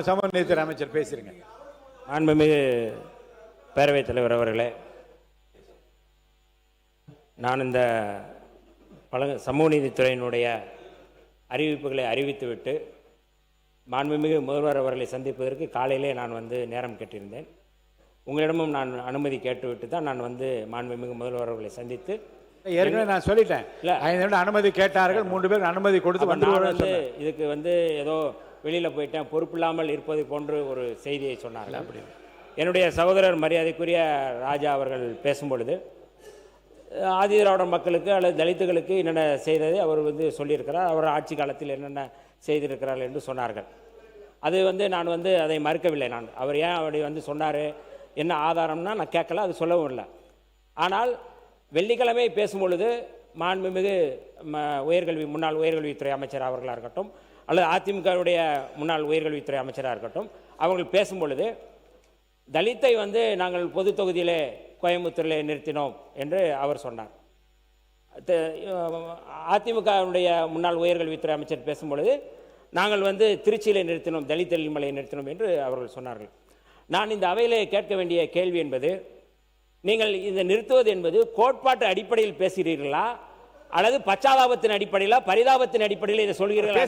சமூக நீதித்துறை அமைச்சர் பேசுறீங்க. மாண்புமிகு பேரவைத் தலைவர் அவர்களே, நான் இந்த சமூக நீதித்துறையினுடைய அறிவிப்புகளை அறிவித்துவிட்டு மாண்புமிகு முதல்வர் அவர்களை சந்திப்பதற்கு காலையிலே நான் நேரம் கேட்டிருந்தேன். உங்களிடமும் நான் அனுமதி கேட்டுவிட்டு தான் நான் மாண்புமிகு முதல்வர் அவர்களை சந்தித்து ஏற்கனவே நான் சொல்லிட்டேன். இல்லை 5 நிமிடம் அனுமதி கேட்டார்கள், 3 பேர் அனுமதி கொடுத்து நான் இதுக்கு ஏதோ வெளியில் போயிட்டேன், பொறுப்பில்லாமல் இருப்பது போன்று ஒரு செய்தியை சொன்னார்கள். அப்படி என்னுடைய சகோதரர் மரியாதைக்குரிய ராஜா அவர்கள் பேசும்பொழுது ஆதிதிராவிட மக்களுக்கு அல்லது தலித்துகளுக்கு என்னென்ன செய்ததை அவர் சொல்லியிருக்கிறார், அவர் ஆட்சி காலத்தில் என்னென்ன செய்திருக்கிறார்கள் என்று சொன்னார்கள். அது நான் அதை மறுக்கவில்லை. நான் அவர் ஏன் அப்படி சொன்னார், என்ன ஆதாரம்னா நான் கேட்கல, அது சொல்லவும் இல்லை. ஆனால் வெள்ளிக்கிழமை பேசும்பொழுது மாண்புமிகு முன்னாள் உயர்கல்வித்துறை அமைச்சர் அவர்களாக இருக்கட்டும் அல்லது அதிமுகவுடைய முன்னாள் உயர்கல்வித்துறை அமைச்சராக இருக்கட்டும், அவர்கள் பேசும்பொழுது தலித்தை நாங்கள் பொது தொகுதியிலே கோயம்புத்தூரில் நிறுத்தினோம் என்று அவர் சொன்னார். அதிமுகவுடைய முன்னாள் உயர்கல்வித்துறை அமைச்சர் பேசும்பொழுது நாங்கள் திருச்சியில் நிறுத்தினோம், தலித் எழில்மலையை நிறுத்தினோம் என்று அவர்கள் சொன்னார்கள். நான் இந்த அவையிலே கேட்க வேண்டிய கேள்வி என்பது, நீங்கள் இந்த நிறுத்துவது என்பது கோட்பாட்டு அடிப்படையில் பேசுகிறீர்களா அல்லது பச்சாதாபத்தின் அடிப்படையில பரிதாபத்தின் அடிப்படையில் இதை சொல்கிறீர்களா?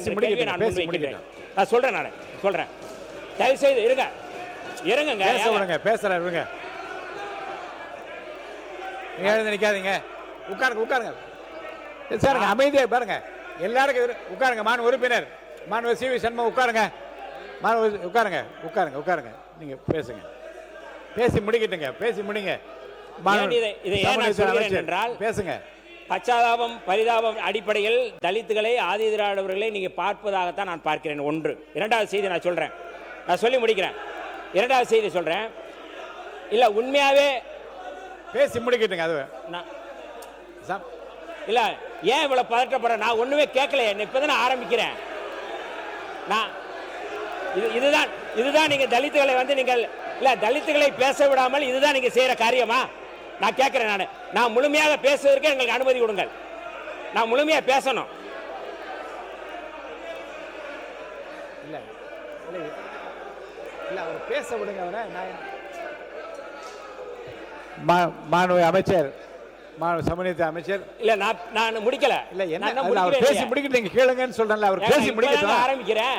நான் சொல்றேன், நான் சொல்றேன். தயவு செய்து இருங்க, இறங்குங்க, பேசுறேன். நிக்காதீங்க, உட்காருங்க. சார் அமைதியா பாருங்க, எல்லாருக்கும் உட்காருங்க. மாணவ உறுப்பினர் மாணவர் சி வி சண்முகம் உட்காருங்க. உட்காருங்க. நீங்க பேசுங்க, பேசி முடிக்கிட்டுங்க, பேசி முடிங்க. பேசுங்க. பச்சாதாபம் பரிதாபம் அடிப்படையில் தலித்துகளை ஆதிதிராவிடவர்களை நீங்க பார்ப்பதாகத்தான் நான் பார்க்கிறேன். ஒன்று. இரண்டாவது செய்தி நான் சொல்றேன், நான் சொல்லி முடிக்கிறேன். இரண்டாவது செய்தி சொல்றேன். இல்ல உண்மையாவே பேசி முடிக்கிட்டுங்க. அது இல்ல, ஏன் இவ்வளவு பதற்றப்படுற? நான் ஒண்ணுமே கேட்கலையே, இப்பதான் ஆரம்பிக்கிறேன். நான் இதுதான் நீங்க தலித்துகளை நீங்கள் இல்ல தலித்துகளை பேச விடாமல் இதுதான் நீங்க செய்யற காரியமா? நான் கேட்கிறேன். நான் முழுமையாக பேசுவதற்கு எங்களுக்கு அனுமதி கொடுங்கள். நான் முழுமையா பேசணும். அவர் பேச விடுங்க. மாணவ அமைச்சர், சமூக அமைச்சர். இல்ல நான் முடிக்கல. இல்ல என்ன பேசி முடிக்கிட்டு கேளுங்கன்னு சொல்றேன். அவர் பேசி முடிக்க ஆரம்பிக்கிறேன்.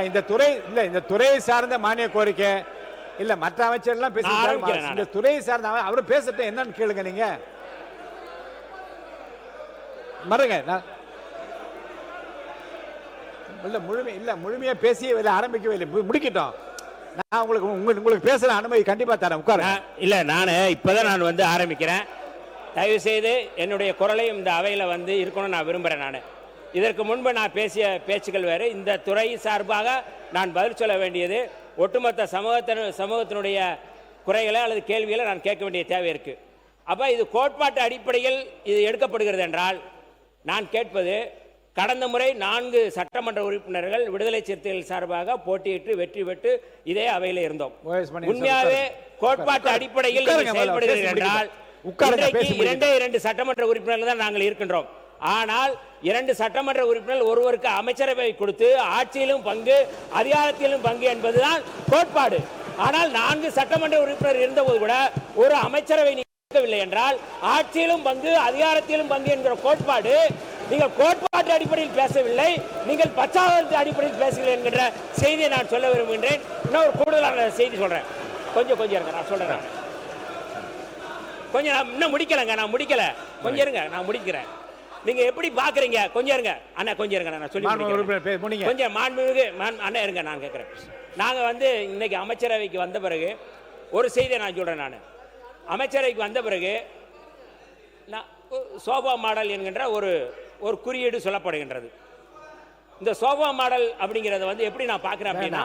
இந்த துறையை சார்ந்த மானிய கோரிக்கை இல்ல மற்ற அமைச்சர் எல்லாம் பேசி இந்த துறையை சார்ந்த அவரு பேசட்டும், என்னன்னு கேளுங்க. நீங்க மறுங்க. முழுமையா பேசி ஆரம்பிக்கவே இல்லை, முடிக்கிட்டோம். நான் உங்களுக்கு பேசுற அனுமதி கண்டிப்பா தரேன். உட்காரு. இல்ல நான் இப்பதான் நான் ஆரம்பிக்கிறேன். தயவு செய்து என்னுடைய குரலையும் இந்த அவையில இருக்கணும்னு நான் விரும்புறேன். நான் இதற்கு முன்பு நான் பேசிய பேச்சுக்கள் வேறு. இந்த துறை சார்பாக நான் பதில் சொல்ல வேண்டியது ஒட்டுமொத்த சமூகத்தினுடைய குறைகளை அல்லது கேள்விகளை நான் கேட்க வேண்டிய தேவை இருக்கு. அப்ப இது கோட்பாட்டு அடிப்படையில் இது எடுக்கப்படுகிறது என்றால் நான் கேட்பது, கடந்த முறை 4 சட்டமன்ற உறுப்பினர்கள் விடுதலை சிறுத்தைகள் சார்பாக போட்டியிட்டு வெற்றி பெற்று இதே அவையில் இருந்தோம். உண்மையாவே கோட்பாட்டு அடிப்படையில் செயல்படுகிறது என்றால் இன்றைக்கு 2 சட்டமன்ற உறுப்பினர்கள் தான் நாங்கள் இருக்கின்றோம். ஆனால் 2 சட்டமன்ற உறுப்பினர்கள் ஒருவருக்கு அமைச்சரவை கொடுத்து ஆட்சியிலும் பங்கு அதிகாரத்திலும் பங்கு என்பதுதான் கோட்பாடு. ஆனால் 4 சட்டமன்ற உறுப்பினர் இருந்தபோது கூட ஒரு அமைச்சரவை நீக்கவில்லை என்றால் ஆட்சியிலும் பங்கு அதிகாரத்திலும் பங்கு என்கிற கோட்பாடு, நீங்கள் கோட்பாட்டு அடிப்படையில் பேசவில்லை, நீங்கள் பச்சாதாபத்தின் அடிப்படையில் பேசுகிறீர்கள் என்கிற செய்தியை நான் சொல்ல விரும்புகின்றேன். இன்னும் ஒரு கூடுதலான செய்தி சொல்றேன். கொஞ்சம் இருங்க, நான் சொல்றேன். கொஞ்சம் இன்னும் முடிக்கலங்க, நான் முடிக்கல. கொஞ்சம் இருங்க, நான் முடிக்கிறேன். நீங்க எப்படி பாக்குறீங்க? கொஞ்சம் இருங்க அண்ணா, கொஞ்சம் இருங்க, நான் சொல்லி கொஞ்சம் மாண்புமிகு அண்ணா இருங்க, நான் கேட்கிறேன். நாங்க இன்னைக்கு அமைச்சரவைக்கு வந்த பிறகு ஒரு செய்தியை நான் சொல்றேன். நான் அமைச்சரவைக்கு வந்த பிறகு சோபா மாடல் என்கின்ற ஒரு குறியீடு சொல்லப்படுகின்றது. இந்த சோபா மாடல் அப்படிங்கறத எப்படி நான் பாக்குறேன் அப்படின்னா,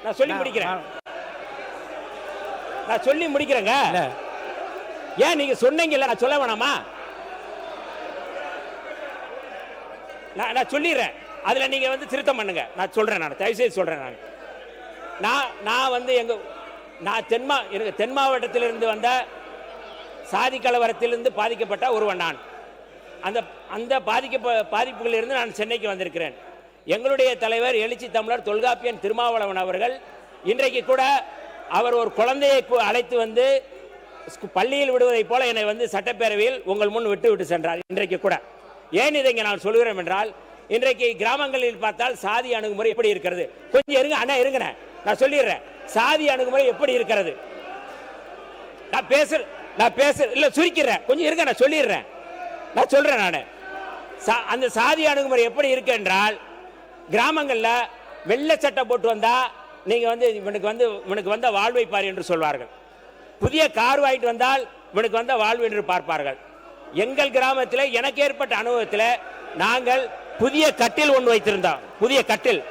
நான் சொல்லி முடிக்கிறேங்க. ஏன் நீங்க சொன்னீங்கல்ல, நான் சொல்ல வேணாமா? நான் சொல்லிடுறேன், அதுல நீங்க திருத்தம் பண்ணுங்க. நான் சொல்றேன், நான் தயவு செய்து சொல்றேன். நான் தென் மாவட்டத்திலிருந்து வந்த சாதி கலவரத்திலிருந்து பாதிக்கப்பட்ட ஒருவன். நான் அந்த பாதிப்புகளிலிருந்து நான் சென்னைக்கு வந்திருக்கிறேன். எங்களுடைய தலைவர் எழுச்சி தமிழர் தொல்காப்பியன் திருமாவளவன் அவர்கள் இன்றைக்கு கூட அவர் ஒரு குழந்தையை அழைத்து வந்து பள்ளியில் விடுவதை போல என்னை வந்து சட்டப்பேரவையில் உங்கள் முன் விட்டு சென்றார். இன்றைக்கு கூட ஏன் இதை நான் சொல்கிறேன் என்றால், இன்றைக்கு கிராமங்களில் பார்த்தால் சாதி அணுகுமுறை எப்படி இருக்கிறது? கொஞ்சம் இருங்க அண்ணா, இருங்க, நான் சொல்லிடுறேன். சாதி அணுகுமுறை எப்படி இருக்கிறது? நான் பேச இல்ல, சுருக்கிறேன், கொஞ்சம் இருங்க, நான் சொல்லிடுறேன். நான் சொல்றேன். நான் அந்த சாதி அணுகுமுறை எப்படி இருக்கு என்றால், கிராமங்களில் வெள்ளை சட்டை போட்டு வந்தா நீங்க வந்து இவனுக்கு வந்த வாழ்வை பார் என்று சொல்வார்கள். புதிய கார் வாங்கிட்டு வந்தால் இவனுக்கு வந்த வாழ்வு என்று பார்ப்பார்கள். எங்கள் கிராமத்தில் எனக்கு ஏற்பட்ட அனுபவத்தில் நாங்கள் புதிய கட்டில் ஒன்று வைத்திருந்தோம். புதிய கட்டில்.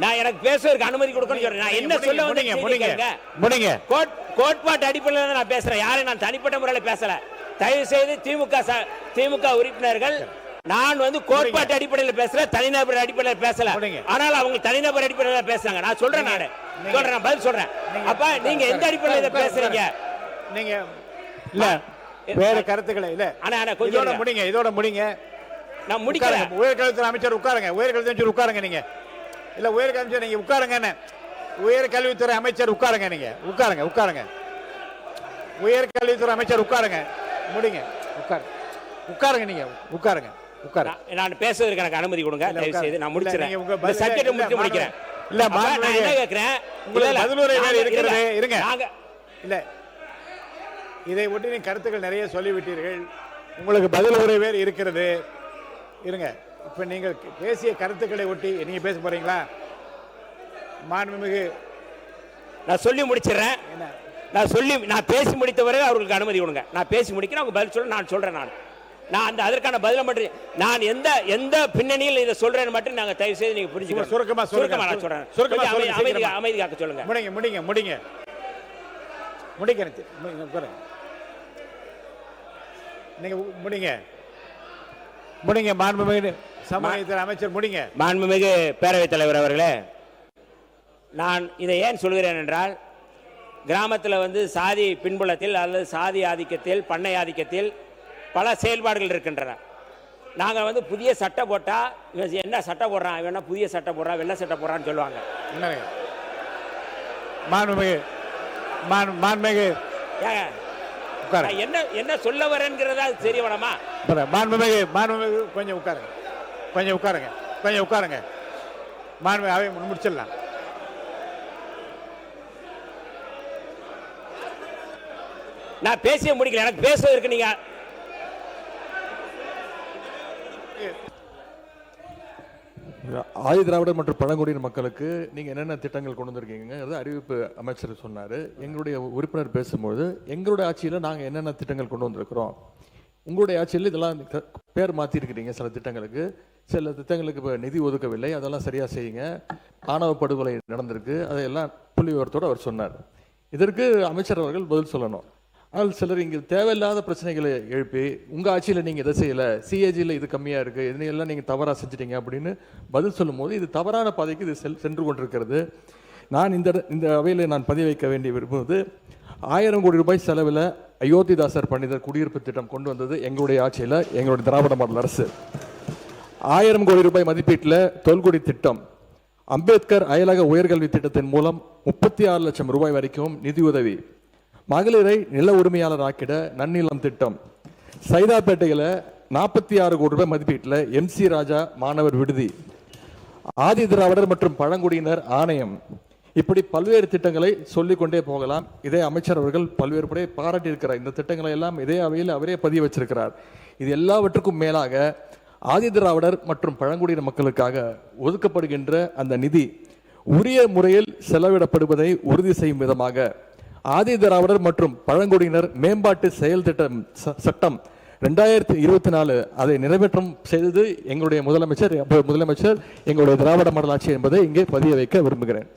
நான் எனக்கு பேசுவதற்கு அனுமதி கொடுக்கணும் சொல்றேன். நான் என்ன சொல்ல வந்தீங்க? கோட்பாட்டு அடிப்படையில் நான் பேசுறேன். யாரும் நான் தனிப்பட்ட முறையில் பேசல. தயவு செய்து திமுக உறுப்பினர்கள், நான் வந்து கோட்பாட்டு அடிப்படையில் பேசல, தனிநபர் அடிப்படையில் பேசல. ஆனால் அவங்க தனிநபர் அடிப்படையில் பேசுறாங்க. நான் சொல்றேன், நான் பதில் சொல்றேன். அப்ப நீங்க எந்த அடிப்படையில் இதை பேசுறீங்க? நீங்க இல்ல வேற கருத்துக்களை இல்ல. ஆனா கொஞ்சம் முடிங்க, இதோட முடிங்க. நான் முடிக்கிறேன். உயர்கல்வித்துறை அமைச்சர் உட்காருங்க. உயர்கல்வித்துறை அமைச்சர் உட்காருங்க. நீங்க இல்ல உயர்கல்வி அமைச்சர் நீங்க உட்காருங்க. உயர்கல்வித்துறை அமைச்சர் உட்காருங்க. நீங்க உட்காருங்க. உயர்கல்வித்துறை அமைச்சர் உட்காருங்க. முடிங்க. உட்காருங்க. நீங்க உட்காருங்க. நான் பேசுவதற்கு எனக்கு அனுமதி கொடுங்க தயவு செய்து. நான் முடிக்கிறேன். இந்த சப்ஜெக்ட் முடிக்கிறேன். இல்ல நான் என்ன கேக்குறேன், உங்களுக்கு பதிலுரை வேறு இருக்கிறது. இருங்க. இல்ல இதை ஒட்டி நீங்க கருத்துக்கள் நிறைய சொல்லிவிட்டீர்கள். உங்களுக்கு பதிலுரை வேறு இருக்கிறது. இருங்க. இப்ப நீங்கள் பேசிய கருத்துக்களை ஒட்டி நீங்க பேச போறீங்களா? மாண்புமிகு நான் சொல்லி முடிச்சிடுறேன். நான் பேசி முடித்த பிறகு அவர்களுக்கு அனுமதி கொடுங்க. நான் பேசி முடிக்கிறேன், அவங்க பதில் சொல்ல. நான் சொல்றேன். நான் அதற்கான பதில மட்டும், நான் எந்த பின்னணியில் இதை சொல்றேன் மட்டும் நாங்க தயவு செய்து நீங்க புரிஞ்சுக்கணும். சுருக்கமா நான் சொல்றேன். அமைதி காக்க சொல்லுங்க. முடிங்க. நீங்க முடிங்க. மாண்புமிகு சமூகத்துறை அமைச்சர் முடிங்க. மாண்புமிகு பேரவைத் தலைவர் அவர்களே, நான் இதை ஏன் சொல்கிறேன் என்றால், கிராமத்தில் வந்து சாதி பின்புலத்தில் அல்லது சாதி ஆதிக்கத்தில், பண்ணை ஆதிக்கத்தில் பல செயல்பாடுகள் இருக்கின்றன. நாங்கள் வந்து புதிய சட்டை போட்டால் இவன் என்ன சட்டை போடுறான், இவன் என்ன புதிய சட்டை போடுறான், வெள்ளை சட்டை போடுறான்னு சொல்லுவாங்க. என்ன சொல்ல வரேங்கிறதா தெரிய வேணாமா? மாண்புமிகு கொஞ்சம் உட்காருங்க. மாண்புமிகு அவை முடிச்சிடலாம். நான் பேசிய முடிக்கல. எனக்கு பேசுவதற்கு நீங்க ஆதி திராவிடர் மற்றும் பழங்குடியின மக்களுக்கு நீங்கள் என்னென்ன திட்டங்கள் கொண்டு வந்திருக்கீங்க அறிவிப்பு அமைச்சர் சொன்னார். எங்களுடைய உறுப்பினர் பேசும்போது எங்களுடைய ஆட்சியில் நாங்கள் என்னென்ன திட்டங்கள் கொண்டு வந்திருக்கிறோம், உங்களுடைய ஆட்சியில் இதெல்லாம் பேர் மாற்றிருக்கிறீங்க, சில திட்டங்களுக்கு இப்போ நிதி ஒதுக்கவில்லை, அதெல்லாம் சரியாக செய்யுங்க, ஆணவ படுகொலை நடந்திருக்கு, அதையெல்லாம் புள்ளி விவரத்தோடு அவர் சொன்னார். இதற்கு அமைச்சர் அவர்கள் பதில் சொல்லணும். ஆனால் சிலர் இங்கே தேவையில்லாத பிரச்சனைகளை எழுப்பி, உங்கள் ஆட்சியில் நீங்கள் எதை செய்யலை, சிஏஜியில் இது கம்மியாக இருக்குது, இதனையெல்லாம் நீங்கள் தவறாக செஞ்சிட்டீங்க அப்படின்னு பதில் சொல்லும்போது இது தவறான பாதைக்கு இது சென்று கொண்டிருக்கிறது. நான் இந்த அவையில் நான் பதிவு வைக்க வேண்டிய விரும்புவது, 1000 கோடி ரூபாய் செலவில் அயோத்திதாசர் பண்டிதர் குடியிருப்பு திட்டம் கொண்டு வந்தது எங்களுடைய ஆட்சியில், எங்களுடைய திராவிட மாடல் அரசு. 1000 கோடி ரூபாய் மதிப்பீட்டில் தொல்குடி திட்டம், அம்பேத்கர் அயலக உயர்கல்வி திட்டத்தின் மூலம் 36 லட்சம் ரூபாய் வரைக்கும் நிதியுதவி, மகளிரை நில உரிமையாளர் ஆக்கிட நன்னிலம் திட்டம், சைதாப்பேட்டையில் 46 கோடி ரூபாய் மதிப்பீட்டில் MC ராஜா மாணவர் விடுதி, ஆதி திராவிடர் மற்றும் பழங்குடியினர் ஆணையம், இப்படி பல்வேறு திட்டங்களை சொல்லிக்கொண்டே போகலாம். இதே அமைச்சர் அவர்கள் பல்வேறு முறை பாராட்டியிருக்கிறார். இந்த திட்டங்களை எல்லாம் இதே அவையில் அவரே பதிவு வச்சிருக்கிறார். இது எல்லாவற்றுக்கும் மேலாக ஆதி திராவிடர் மற்றும் பழங்குடியின மக்களுக்காக ஒதுக்கப்படுகின்ற அந்த நிதி உரிய முறையில் செலவிடப்படுவதை உறுதி செய்யும் விதமாக ஆதி திராவிடர் மற்றும் பழங்குடியினர் மேம்பாட்டு செயல் திட்டம் சட்டம் 2024 அதை நிறைவேற்றம் செய்தது எங்களுடைய முதலமைச்சர் எங்களுடைய திராவிட மாடல் ஆட்சி என்பதை இங்கே பதிய வைக்க விரும்புகிறேன்.